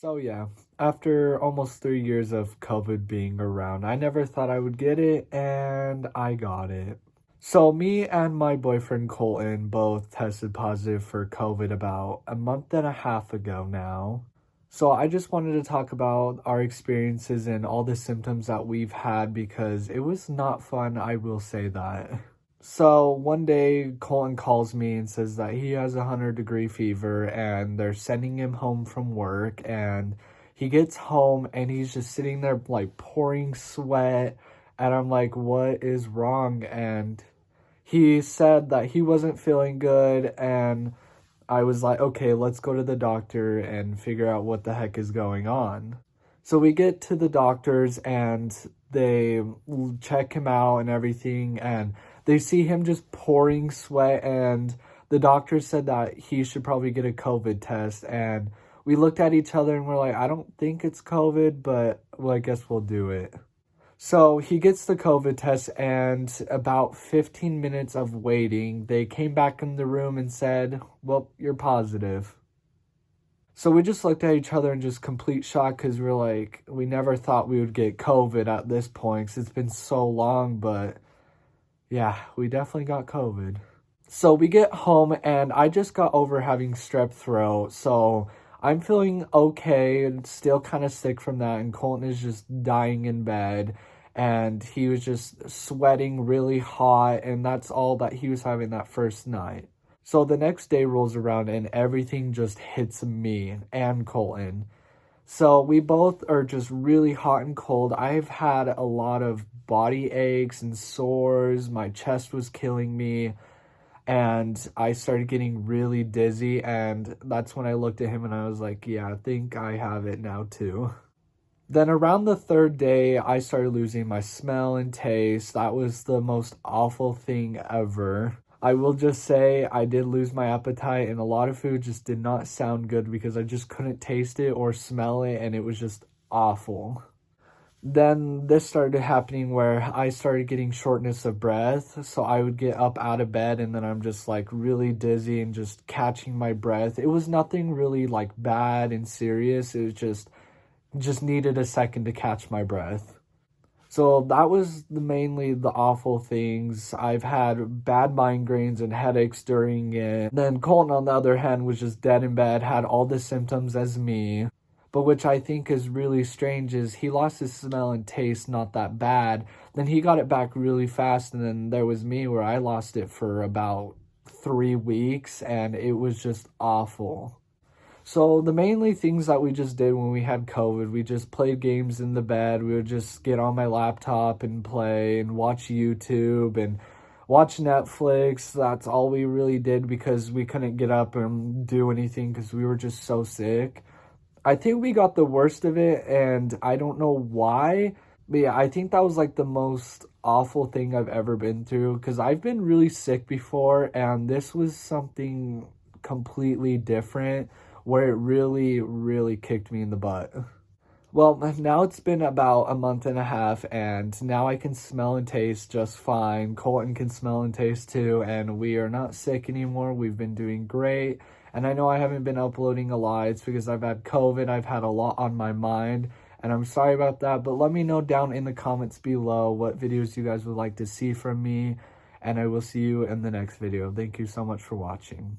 So yeah, after almost 3 years of COVID being around, I never thought I would get it, and I got it. So me and my boyfriend Colton both tested positive for COVID about a month and a half ago now. So I just wanted to talk about our experiences and all the symptoms that we've had because it was not fun, I will say that. So one day Colton calls me and says that he has 100-degree fever and they're sending him home from work, and he gets home and he's just sitting there like pouring sweat, and I'm like, what is wrong? And he said that he wasn't feeling good, and I was like, okay, let's go to the doctor and figure out what the heck is going on. So we get to the doctors and they check him out and everything, and they see him just pouring sweat, and the doctor said that he should probably get a COVID test. And we looked at each other and we're like, I don't think it's COVID, but well, I guess we'll do it. So he gets the COVID test, and about 15 minutes of waiting, they came back in the room and said, well, you're positive. So we just looked at each other in just complete shock because we're like, we never thought we would get COVID at this point because it's been so long, but yeah, we definitely got COVID. So we get home and I just got over having strep throat, so I'm feeling okay and still kind of sick from that, and Colton is just dying in bed and he was just sweating really hot, and that's all that he was having that first night. So the next day rolls around and everything just hits me and Colton. So we both are just really hot and cold. I've had a lot of body aches and sores. My chest was killing me, and I started getting really dizzy, and that's when I looked at him and I was like, yeah, I think I have it now too. Then around the third day, I started losing my smell and taste. That was the most awful thing ever. I will just say I did lose my appetite, and a lot of food just did not sound good because I just couldn't taste it or smell it, and it was just awful. Then this started happening where I started getting shortness of breath. So I would get up out of bed and then I'm just like really dizzy and just catching my breath. It was nothing really like bad and serious. It was just needed a second to catch my breath. So that was mainly the awful things. I've had bad migraines and headaches during it. Then Colton, on the other hand, was just dead in bed, had all the symptoms as me. But which I think is really strange is he lost his smell and taste not that bad. Then he got it back really fast, and then there was me where I lost it for about 3 weeks, and it was just awful. So the mainly things that we just did when we had COVID, we just played games in the bed. We would just get on my laptop and play and watch YouTube and watch Netflix. That's all we really did because we couldn't get up and do anything because we were just so sick. I think we got the worst of it, and I don't know why, but yeah, I think that was like the most awful thing I've ever been through because I've been really sick before, and this was something completely different where it really, really kicked me in the butt. Well, now it's been about a month and a half, and now I can smell and taste just fine. Colton can smell and taste too, and we are not sick anymore. We've been doing great. And I know I haven't been uploading a lot. It's because I've had COVID. I've had a lot on my mind, and I'm sorry about that. But let me know down in the comments below what videos you guys would like to see from me, and I will see you in the next video. Thank you so much for watching.